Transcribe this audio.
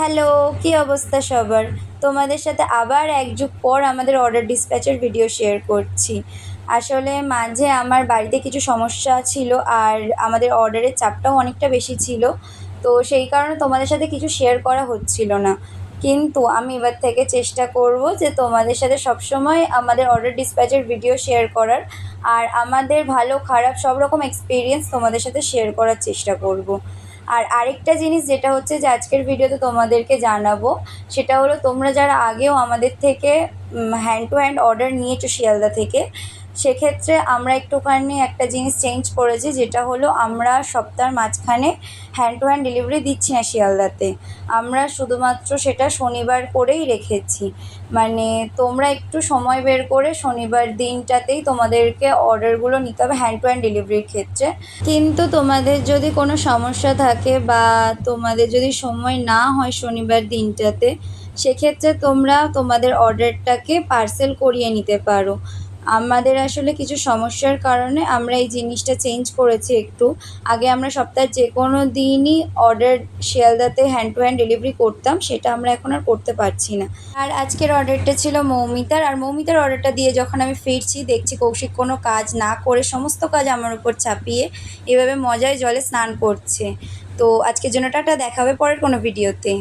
Hello, কী অবস্থা সবার? তোমাদের সাথে আবার এক যুগ পর আমাদের অর্ডার ডিসপ্যাচের ভিডিও শেয়ার করছি। আসলে মাঝে আমার বাড়িতে কিছু সমস্যা ছিল আর আমাদের অর্ডারের চাপটাও অনেকটা বেশি ছিল। তো সেই কারণে তোমাদের সাথে কিছু শেয়ার করা হচ্ছিল না। কিন্তু আমি এবার থেকে চেষ্টা করব যে তোমাদের সাথে সবসময় আমাদের অর্ডার ডিসপ্যাচের ভিডিও শেয়ার করার, আর আমাদের ভালো খারাপ সব রকম এক্সপেরিয়েন্স তোমাদের সাথে শেয়ার করার চেষ্টা করব। আর আরেকটা জিনিস যেটা হচ্ছে যে আজকের ভিডিওতে তোমাদেরকে জানাবো, সেটা হলো তোমরা যারা আগেও আমাদের থেকে হ্যান্ড টু হ্যান্ড অর্ডার নিয়েছো শিয়ালদা থেকে, সেক্ষেত্রে আমরা একটুখানি একটা জিনিস চেঞ্জ করেছি, যেটা হলো আমরা সপ্তাহের মাঝখানে হ্যান্ড টু হ্যান্ড ডেলিভারি দিচ্ছি না শিয়ালদাতে। আমরা শুধুমাত্র সেটা শনিবার করেই রেখেছি। মানে তোমরা একটু সময় বের করে শনিবার দিনটাতেই তোমাদেরকে অর্ডারগুলো নিতে হবে হ্যান্ড টু হ্যান্ড ডেলিভারির ক্ষেত্রে। কিন্তু তোমাদের যদি কোনো সমস্যা থাকে বা তোমাদের যদি সময় না হয় শনিবার দিনটাতে, সেক্ষেত্রে তোমরা তোমাদের অর্ডারটাকে পার্সেল করিয়ে নিতে পারো। আমাদের আসলে কিছু সমস্যার কারণে আমরা এই জিনিসটা চেঞ্জ করেছি একটু। আগে আমরা সপ্তাহের যে কোনো দিনই অর্ডার শিয়ালদাতে হ্যান্ড টু হ্যান্ড ডেলিভারি করতাম, সেটা আমরা এখন আর করতে পারছি না। আর আজকের অর্ডারটা ছিল মৌমিতার, আর মৌমিতার অর্ডারটা দিয়ে যখন আমি ফিরছি দেখছি কৌশিক কোনো কাজ না করে সমস্ত কাজ আমার উপর চাপিয়ে এভাবে মজায় জলে স্নান করছে। তো আজকের জন্য টাটা, দেখা হবে পরের কোনো ভিডিওতে।